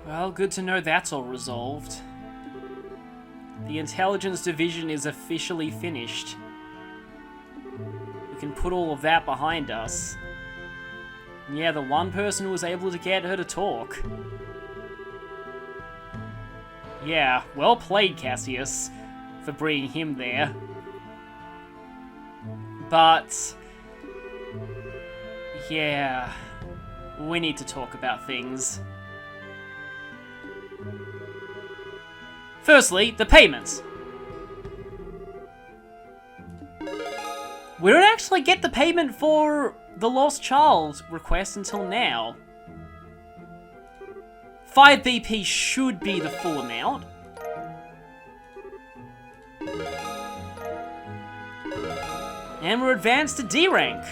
Well, good to know that's all resolved. The intelligence division is officially finished. We can put all of that behind us. And yeah, the one person who was able to get her to talk. Yeah, well played, Cassius, for bringing him there. But yeah, we need to talk about things. Firstly, the payments. We don't actually get the payment for the Lost Child request until now. 5 BP should be the full amount. And we're advanced to D rank.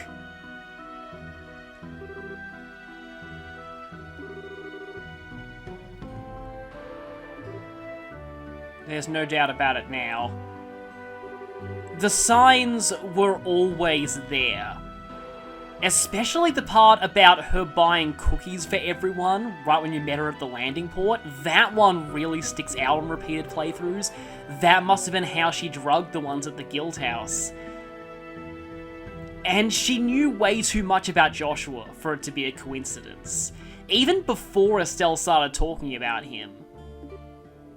There's no doubt about it now. The signs were always there. Especially the part about her buying cookies for everyone right when you met her at the landing port. That one really sticks out on repeated playthroughs. That must have been how she drugged the ones at the guild house. And she knew way too much about Joshua for it to be a coincidence. Even before Estelle started talking about him.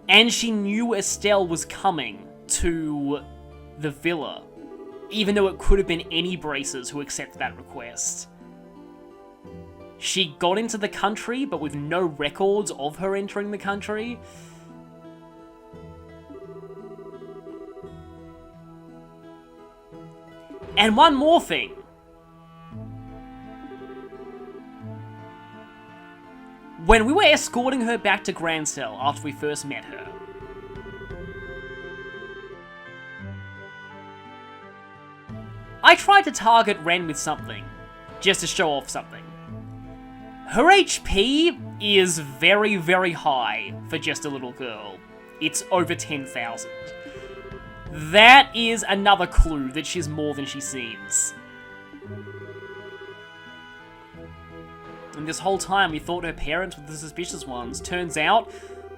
And she knew Estelle was coming to the villa, even though it could have been any Bracers who accepted that request. She got into the country, but with no records of her entering the country. And one more thing. When we were escorting her back to Grancel after we first met her, I tried to target Ren with something, just to show off something. Her HP is very, very high for just a little girl. It's over 10,000. That is another clue that she's more than she seems. And this whole time we thought her parents were the suspicious ones. Turns out,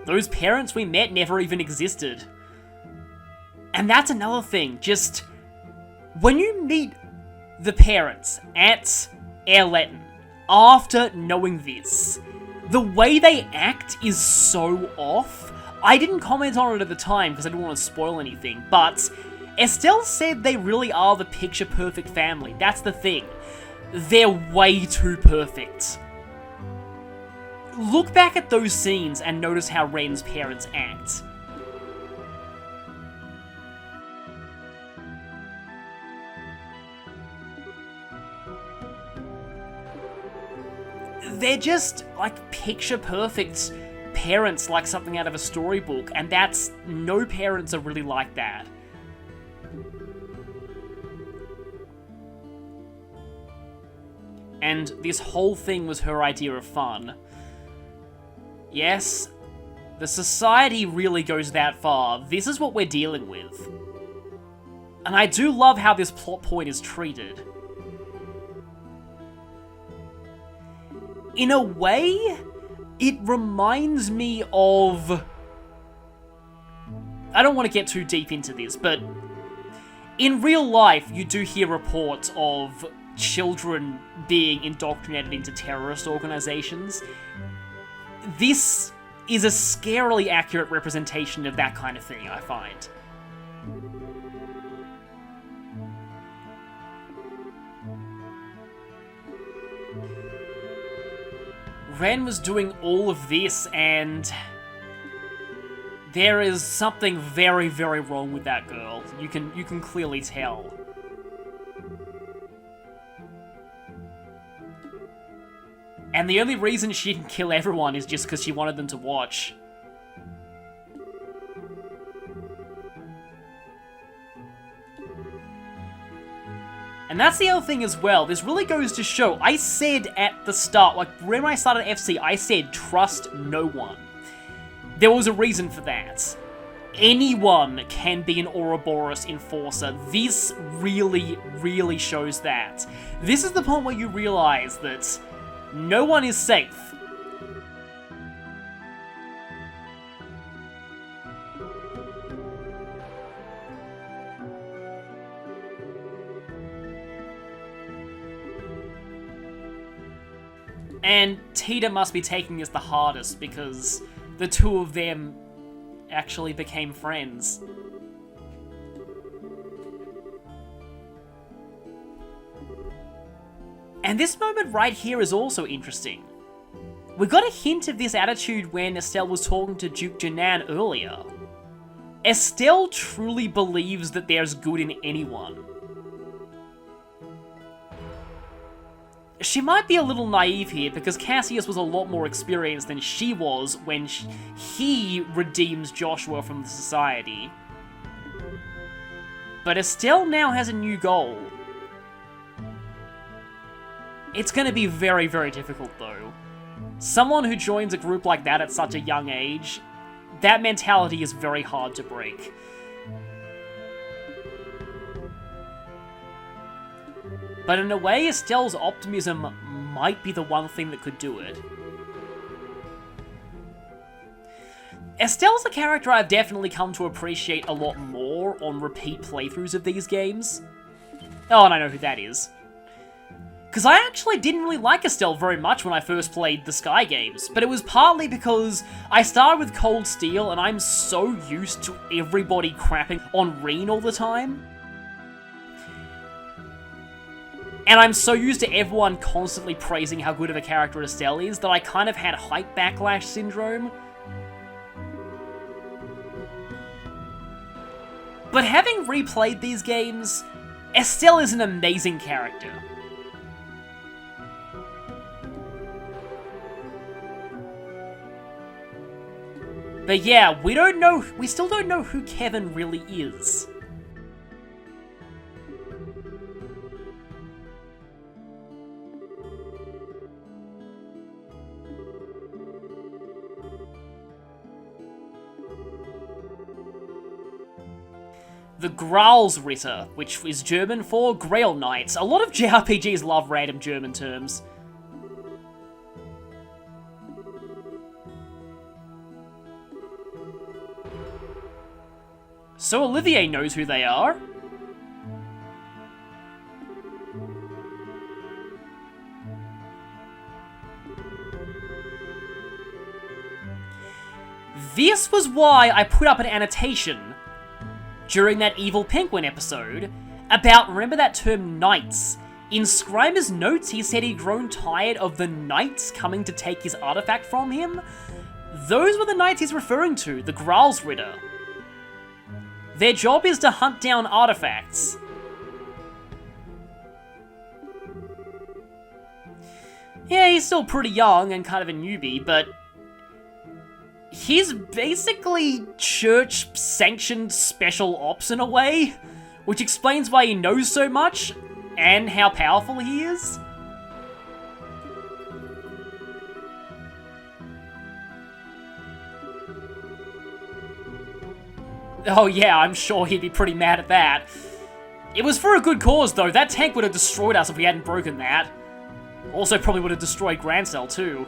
those parents we met never even existed. And that's another thing, just... when you meet the parents at Airleton, after knowing this, the way they act is so off. I didn't comment on it at the time because I didn't want to spoil anything, but Estelle said they really are the picture-perfect family. That's the thing. They're way too perfect. Look back at those scenes and notice how Ren's parents act. They're just, like, picture-perfect parents, like something out of a storybook, and that's... no parents are really like that. And this whole thing was her idea of fun. Yes, the society really goes that far. This is what we're dealing with. And I do love how this plot point is treated. In a way, it reminds me of... I don't want to get too deep into this, but in real life, you do hear reports of children being indoctrinated into terrorist organizations. This is a scarily accurate representation of that kind of thing, I find. Ren was doing all of this, and there is something very, very wrong with that girl. You can clearly tell. And the only reason she didn't kill everyone is just because she wanted them to watch. And that's the other thing as well. This really goes to show, I said at the start, like when I started FC, I said trust no one. There was a reason for that. Anyone can be an Ouroboros enforcer. This really, really shows that. This is the point where you realize that no one is safe. And Tita must be taking this the hardest because the two of them actually became friends. And this moment right here is also interesting. We got a hint of this attitude when Estelle was talking to Duke Janan earlier. Estelle truly believes that there's good in anyone. She might be a little naive here because Cassius was a lot more experienced than she was when he redeems Joshua from the society. But Estelle now has a new goal. It's going to be very, very difficult though. Someone who joins a group like that at such a young age that mentality is very hard to break. But in a way, Estelle's optimism might be the one thing that could do it. Estelle's a character I've definitely come to appreciate a lot more on repeat playthroughs of these games. Oh, and I know who that is. Because I actually didn't really like Estelle very much when I first played the Sky games, but it was partly because I started with Cold Steel and I'm so used to everybody crapping on Rean all the time. And I'm so used to everyone constantly praising how good of a character Estelle is that I kind of had hype backlash syndrome. But having replayed these games, Estelle is an amazing character. But yeah, we still don't know who Kevin really is. The Gralsritter, which is German for Grail Knights. A lot of JRPGs love random German terms. So Olivier knows who they are. This was why I put up an annotation during that Evil Penguin episode about, remember that term, knights? In Scrymer's notes, he said he'd grown tired of the knights coming to take his artifact from him. Those were the knights he's referring to, the Gralsritter. Their job is to hunt down artifacts. Yeah, he's still pretty young and kind of a newbie, but he's basically church-sanctioned special ops in a way, which explains why he knows so much and how powerful he is. Oh yeah, I'm sure he'd be pretty mad at that. It was for a good cause though, that tank would have destroyed us if we hadn't broken that. Also probably would have destroyed Grancel too.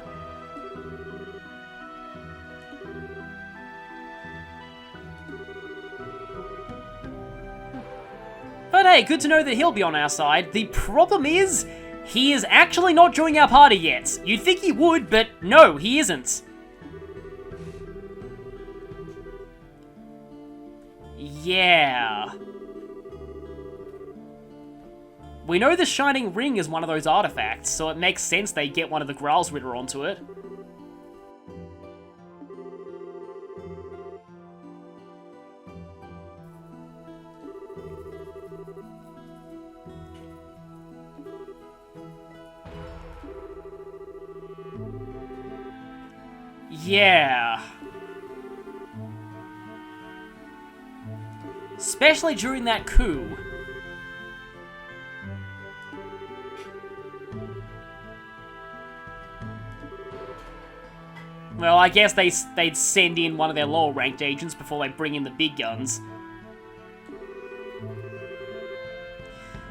But hey, good to know that he'll be on our side. The problem is, he is actually not joining our party yet. You'd think he would, but no, he isn't. Yeah. We know the Shining Ring is one of those artifacts, so it makes sense they get one of the Gralsritter onto it. Yeah. Especially during that coup. Well, I guess they'd send in one of their lower ranked agents before they bring in the big guns.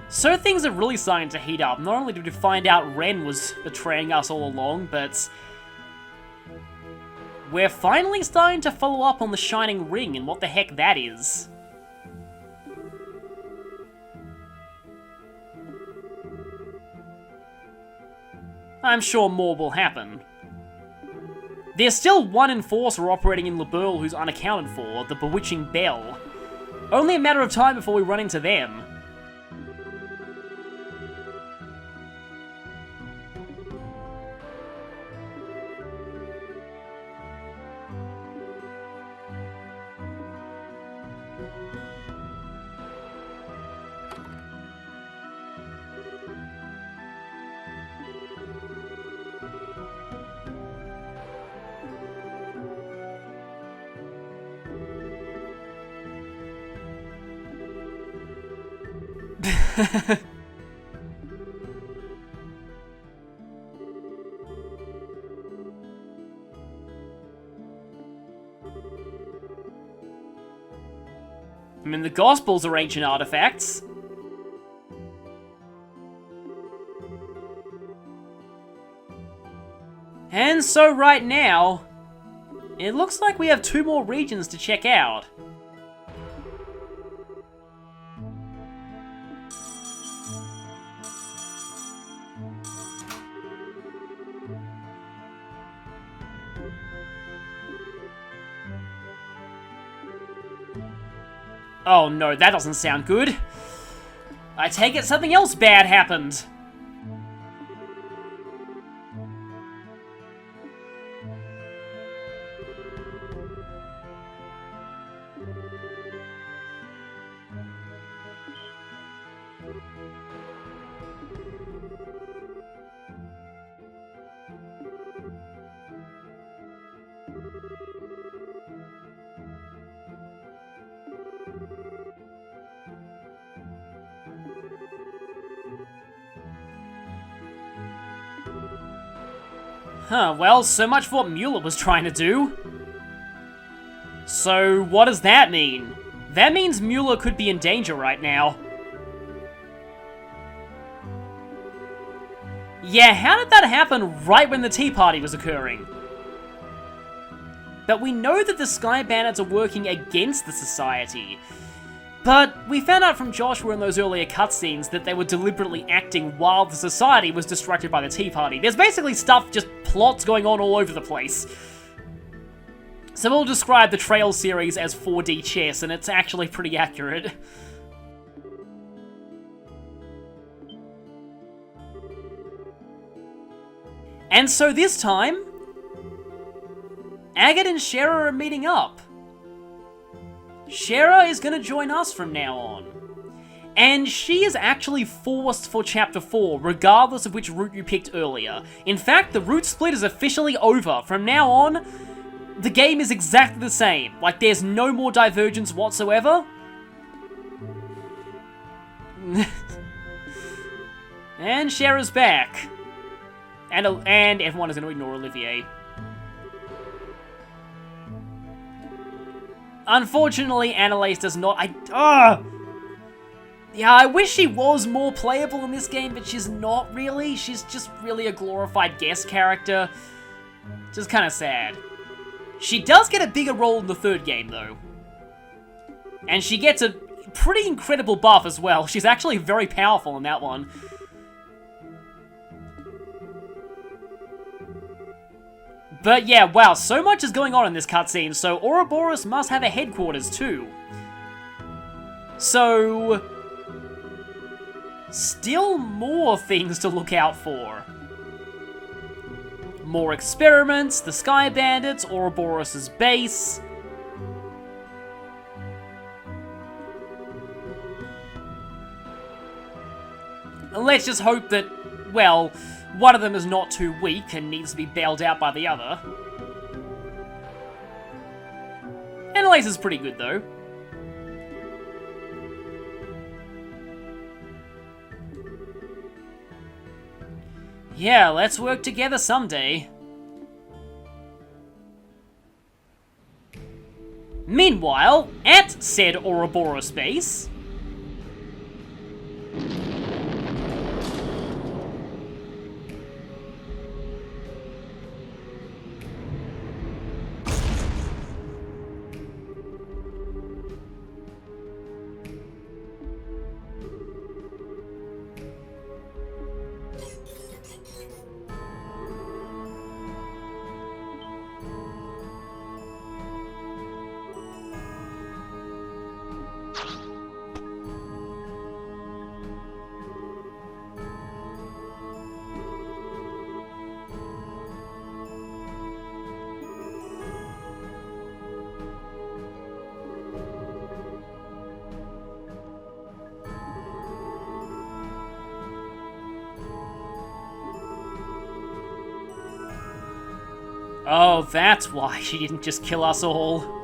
So things are really starting to heat up. Not only did we find out Ren was betraying us all along, but we're finally starting to follow up on the Shining Ring and what the heck that is. I'm sure more will happen. There's still one enforcer operating in Liberl who's unaccounted for, the Bewitching Bell. Only a matter of time before we run into them. I mean, the Gospels are ancient artifacts. And so right now, it looks like we have 2 more regions to check out. Oh no, that doesn't sound good. I take it something else bad happened. Huh, well, so much for what Mueller was trying to do. So, what does that mean? That means Mueller could be in danger right now. Yeah, how did that happen right when the Tea Party was occurring? But we know that the Sky Bandits are working against the Society. But we found out from Joshua in those earlier cutscenes that they were deliberately acting while the Society was distracted by the Tea Party. There's basically just plots going on all over the place. So we'll describe the Trail series as 4D chess, and it's actually pretty accurate. And so this time, Agate and Shera are meeting up. Shera is going to join us from now on. And she is actually forced for Chapter 4, regardless of which route you picked earlier. In fact, the route split is officially over. From now on, the game is exactly the same. Like, there's no more divergence whatsoever. And Shera's back. And everyone is going to ignore Olivier. Unfortunately, Annalise does not. Yeah, I wish she was more playable in this game, but she's not really. She's just really a glorified guest character. Just kind of sad. She does get a bigger role in the 3rd game, though. And she gets a pretty incredible buff as well. She's actually very powerful in that one. But yeah, wow, so much is going on in this cutscene, so Ouroboros must have a headquarters too. So, still more things to look out for. More experiments, the Sky Bandits, Ouroboros' base. Let's just hope that, well, one of them is not too weak and needs to be bailed out by the other. Annalise is pretty good, though. Yeah, let's work together someday. Meanwhile, at said Ouroboros base... Oh, that's why she didn't just kill us all.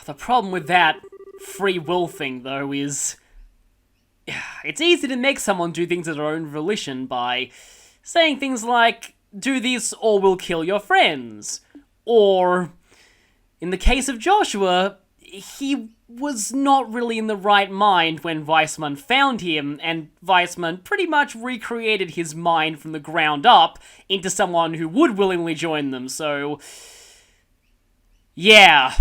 The problem with that free will thing, though, is it's easy to make someone do things at their own volition by saying things like, do this or we'll kill your friends. Or, in the case of Joshua, he was not really in the right mind when Weissman found him, and Weissman pretty much recreated his mind from the ground up into someone who would willingly join them, so... yeah.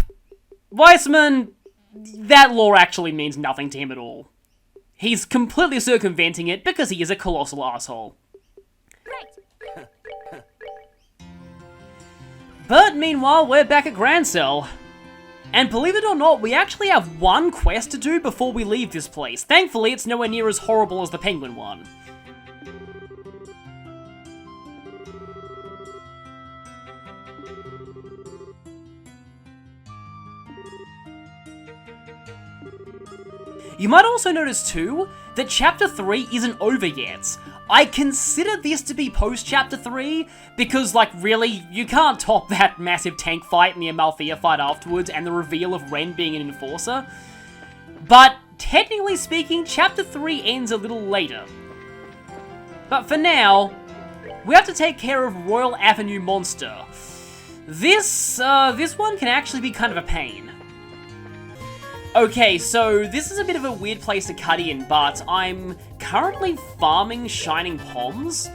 Weissman, that law actually means nothing to him at all. He's completely circumventing it because he is a colossal asshole. But meanwhile, we're back at Grancel. And believe it or not, we actually have one quest to do before we leave this place. Thankfully, it's nowhere near as horrible as the penguin one. You might also notice too, that Chapter 3 isn't over yet. I consider this to be post-Chapter 3, because, like, really, you can't top that massive tank fight and the Amalthea fight afterwards, and the reveal of Ren being an enforcer. But, technically speaking, Chapter 3 ends a little later. But for now, we have to take care of Royal Avenue Monster. This one can actually be kind of a pain. Okay, so this is a bit of a weird place to cut in, but I'm currently farming Shining Poms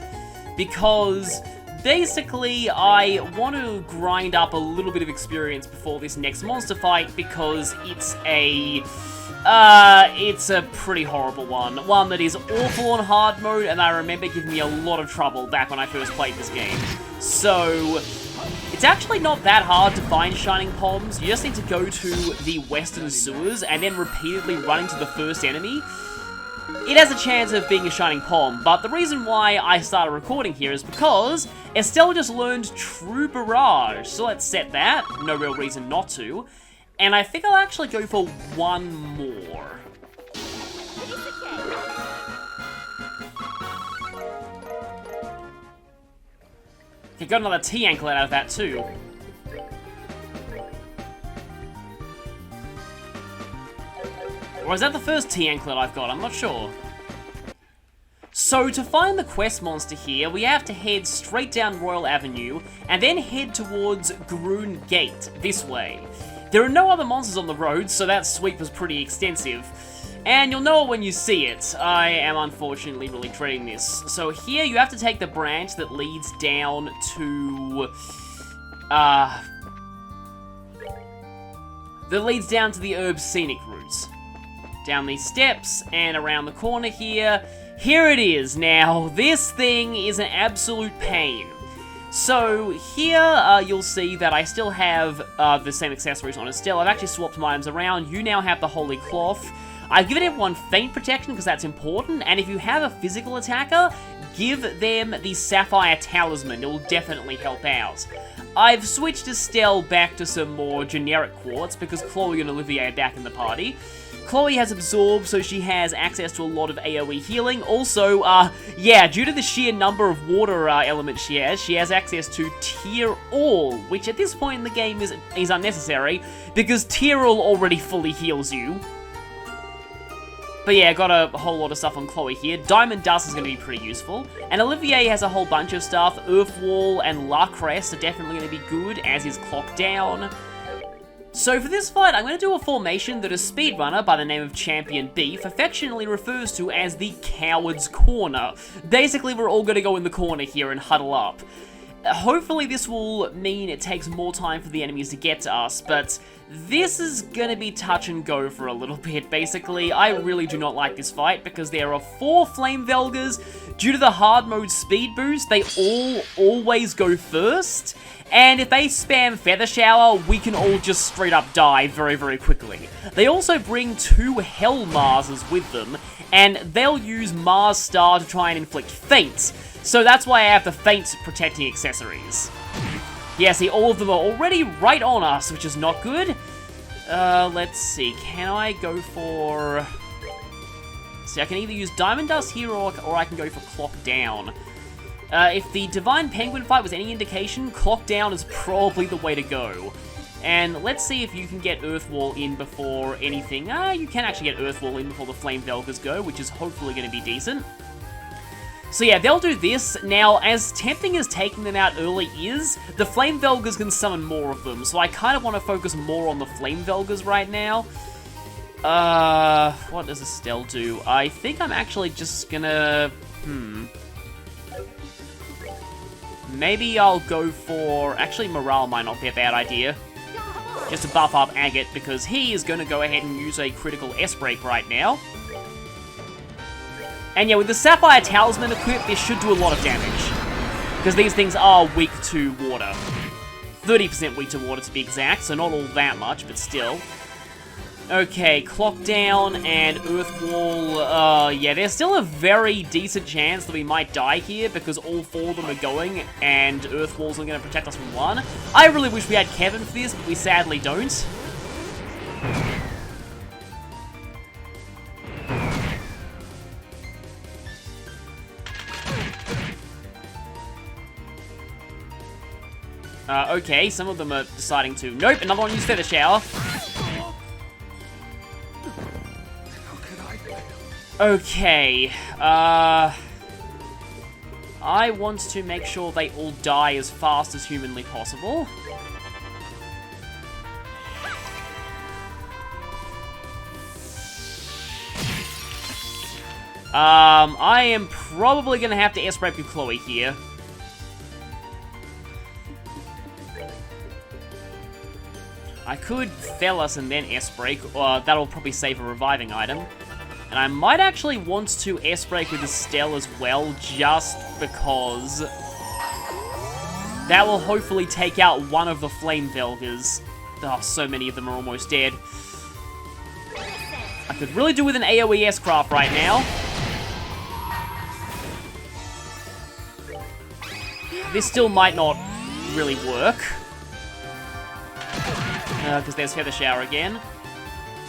because basically I want to grind up a little bit of experience before this next monster fight because it's a pretty horrible one. One that is awful on hard mode, and I remember giving me a lot of trouble back when I first played this game. So... it's actually not that hard to find Shining Poms. You just need to go to the Western Sewers and then repeatedly run into the first enemy. It has a chance of being a Shining Pom, but the reason why I started recording here is because Estelle just learned True Barrage. So let's set that, no real reason not to. And I think I'll actually go for one more. Okay, got another T-anklet out of that too. Or is that the first T-anklet I've got? I'm not sure. So to find the quest monster here, we have to head straight down Royal Avenue, and then head towards Groon Gate, this way. There are no other monsters on the road, so that sweep was pretty extensive. And you'll know it when you see it. I am unfortunately really dreading this. So here you have to take the branch that leads down to... that leads down to the Herb Scenic routes. Down these steps and around the corner here. Here it is. Now, this thing is an absolute pain. So here you'll see that I still have the same accessories on Estelle. I've actually swapped my items around. You now have the Holy Cloth. I've given everyone feint protection because that's important, and if you have a physical attacker, give them the Sapphire Talisman. It will definitely help out. I've switched Estelle back to some more generic quartz because Chloe and Olivier are back in the party. Chloe has Absorb, so she has access to a lot of AoE healing. Also, yeah, due to the sheer number of water elements she has access to Tear All, which at this point in the game is unnecessary because Tear All already fully heals you. But yeah, got a whole lot of stuff on Chloe here. Diamond Dust is going to be pretty useful. And Olivier has a whole bunch of stuff. Earth Wall and La Crest are definitely going to be good, as is Clock Down. So for this fight, I'm going to do a formation that a speedrunner by the name of Champion Beef affectionately refers to as the Coward's Corner. Basically, we're all going to go in the corner here and huddle up. Hopefully this will mean it takes more time for the enemies to get to us, but this is gonna be touch and go for a little bit, basically. I really do not like this fight because there are 4 Flame Velgas. Due to the hard mode speed boost, they all always go first, and if they spam Feather Shower, we can all just straight up die very, very quickly. They also bring 2 Hell Marses with them, and they'll use Mars Star to try and inflict feint. So that's why I have the feint protecting accessories. Yeah, see, all of them are already right on us, which is not good. Let's see, can I go for... See, I can either use Diamond Dust here, or I can go for Clock Down. If the Divine Penguin fight was any indication, Clock Down is probably the way to go. And let's see if you can get Earthwall in before anything. You can actually get Earthwall in before the Flame Velgas go, which is hopefully going to be decent. So yeah, they'll do this. Now, as tempting as taking them out early is, the Flame Velgas can summon more of them, so I kind of want to focus more on the Flame Velgas right now. What does Estelle do? I think I'm actually just gonna... Maybe I'll go for... Actually, Morale might not be a bad idea. Just to buff up Agate, because he is going to go ahead and use a critical S-Break right now. And yeah, with the Sapphire Talisman equipped, this should do a lot of damage. Because these things are weak to water. 30% weak to water to be exact, so not all that much, but still. Okay, Clock Down and Earthwall, yeah, there's still a very decent chance that we might die here because all 4 of them are going and Earthwall's only going to protect us from 1. I really wish we had Kevin for this, but we sadly don't. Okay, some of them are deciding to... Nope, another one used Feather Shower. Okay, I want to make sure they all die as fast as humanly possible. I am probably gonna have to S-Break with Chloe here. I could Fellas and then S-Break, that'll probably save a reviving item. And I might actually want to S-Break with Estelle as well, just because that will hopefully take out one of the Flame Velgas. Oh, so many of them are almost dead. I could really do with an AoE S-Craft right now. This still might not really work. Because there's Feather Shower again.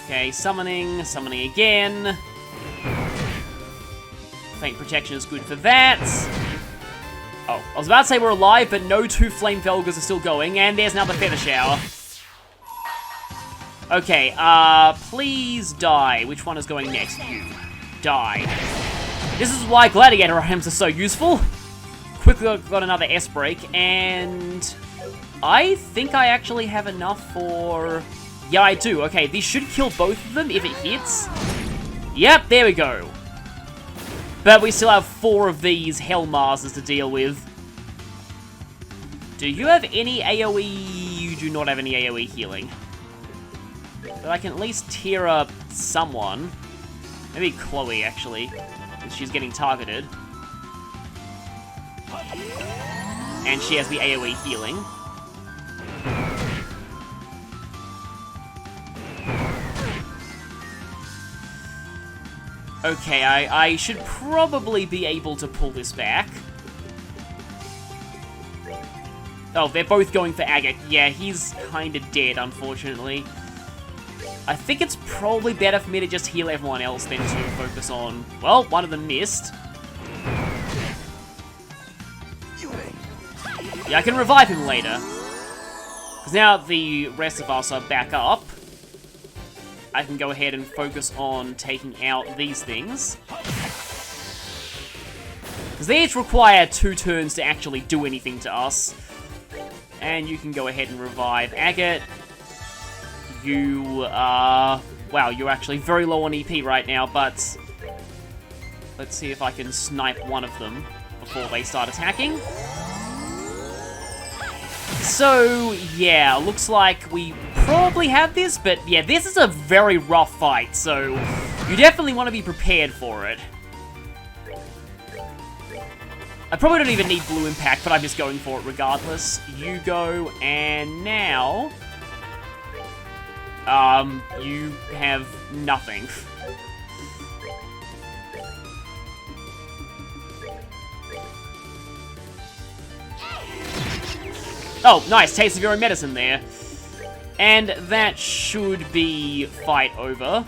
Okay, summoning again. Faint Protection is good for that. Oh, I was about to say we're alive, but no 2 Flame Velgas are still going, and there's another Feather Shower. Okay, please die. Which one is going next? You. Die. This is why Gladiator items are so useful. Quickly got another S-Break, and I think I actually have enough for... Yeah, I do. Okay, these should kill both of them if it hits. Yep, there we go. But we still have 4 of these Hell Mars's to deal with. Do you have any AoE? You do not have any AoE healing. But I can at least tear up someone. Maybe Chloe, actually. Because she's getting targeted. And she has the AoE healing. Okay, I should probably be able to pull this back. Oh, they're both going for Agate. Yeah, he's kinda dead, unfortunately. I think it's probably better for me to just heal everyone else than to focus on... Well, one of them missed. Yeah, I can revive him later. Because now the rest of us are back up. I can go ahead and focus on taking out these things. Because they each require 2 turns to actually do anything to us. And you can go ahead and revive Agate. You are... Wow, you're actually very low on EP right now, but... Let's see if I can snipe one of them before they start attacking. So, yeah, looks like we probably have this, but yeah, this is a very rough fight, so you definitely want to be prepared for it. I probably don't even need Blue Impact, but I'm just going for it regardless. You go, and now... you have nothing. Oh, nice. Taste of your own medicine there. And that should be fight over.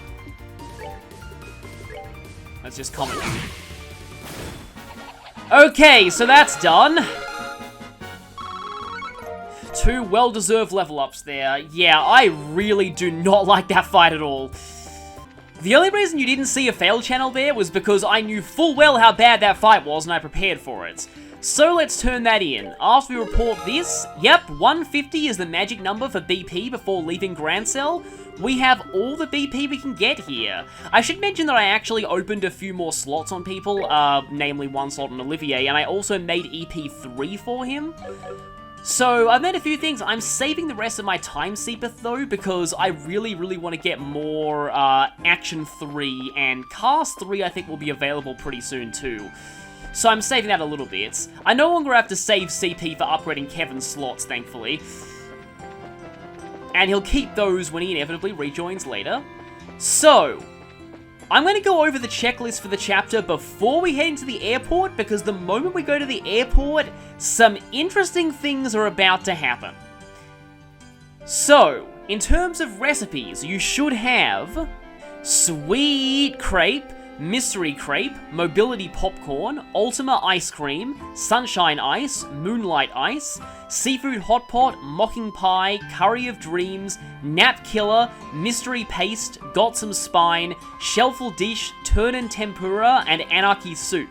Let's just comment. 2 well-deserved level ups there. Yeah, I really do not like that fight at all. The only reason you didn't see a fail channel there was because I knew full well how bad that fight was and I prepared for it. So let's turn that in. After we report this, yep, 150 is the magic number for BP before leaving Grancel. We have all the BP we can get here. I should mention that I actually opened a few more slots on people, namely 1 slot on Olivier, and I also made EP3 for him. So, I've made a few things. I'm saving the rest of my Time Seepeth, though, because I really want to get more Action 3, and Cast 3 I think will be available pretty soon, too. So I'm saving that a little bit. I no longer have to save CP for upgrading Kevin's slots, thankfully. And he'll keep those when he inevitably rejoins later. So, I'm going to go over the checklist for the chapter before we head into the airport, because the moment we go to the airport, some interesting things are about to happen. So, in terms of recipes, you should have Sweet Crepe, Mystery Crepe, Mobility Popcorn, Ultima Ice Cream, Sunshine Ice, Moonlight Ice, Seafood Hot Pot, Mocking Pie, Curry of Dreams, Nap Killer, Mystery Paste, Got Some Spine, Shellful Dish, Turn Tempura, and Anarchy Soup.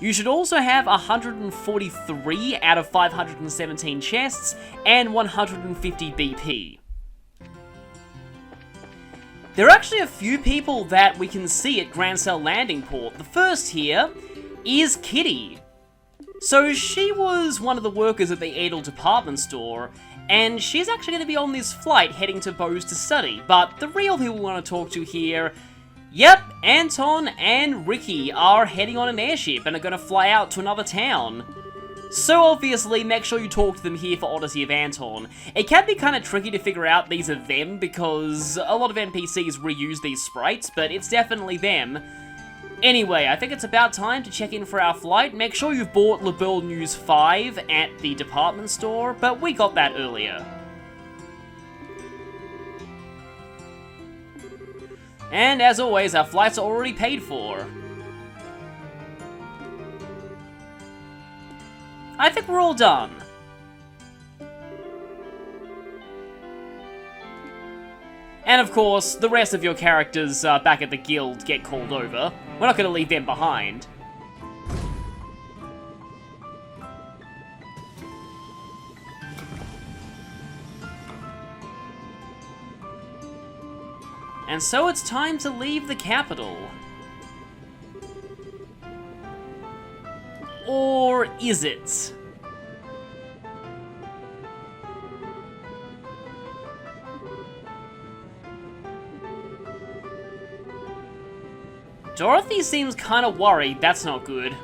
You should also have 143 out of 517 chests and 150 BP. There are actually a few people that we can see at Grancel Landing Port. The first here is Kitty. So she was one of the workers at the Edel department store, and she's actually going to be on this flight heading to Bose to study. But the real people we want to talk to here, yep, Anton and Ricky are heading on an airship and are going to fly out to another town. So obviously, make sure you talk to them here for Odyssey of Anton. It can be kind of tricky to figure out these are them because a lot of NPCs reuse these sprites, but it's definitely them. Anyway, I think it's about time to check in for our flight. Make sure you've bought La Belle News 5 at the department store, but we got that earlier. And as always, our flights are already paid for. I think we're all done. And of course, the rest of your characters back at the guild get called over. We're not going to leave them behind. And so it's time to leave the capital. Or is it? Dorothy seems kind of worried. That's not good.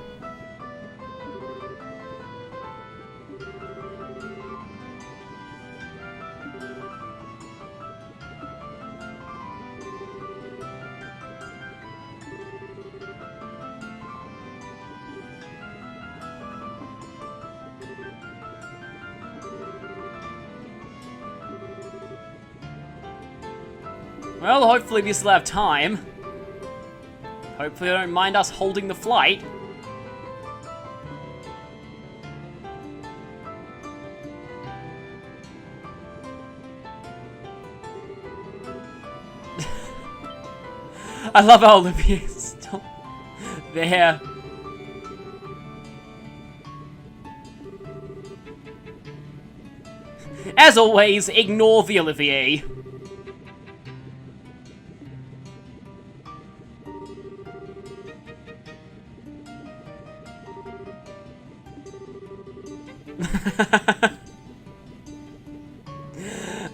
Well, hopefully we still have time. Hopefully they don't mind us holding the flight. I love how Olivia's still there. As always, ignore the Olivier.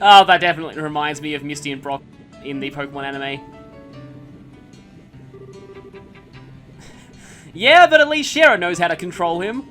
Oh, that definitely reminds me of Misty and Brock in the Pokemon anime. Yeah, but at least Shara knows how to control him.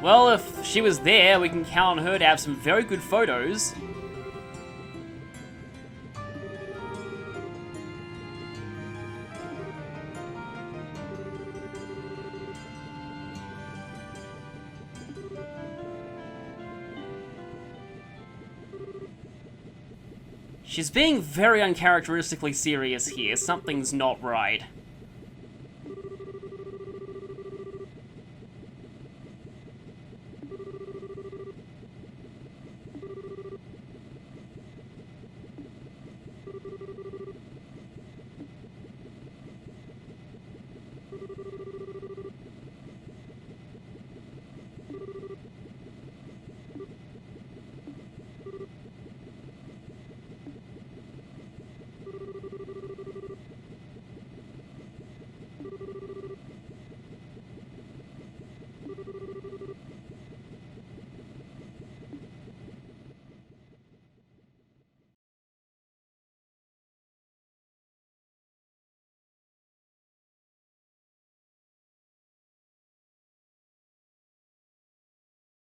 Well, if she was there, we can count on her to have some very good photos. She's being very uncharacteristically serious here. Something's not right.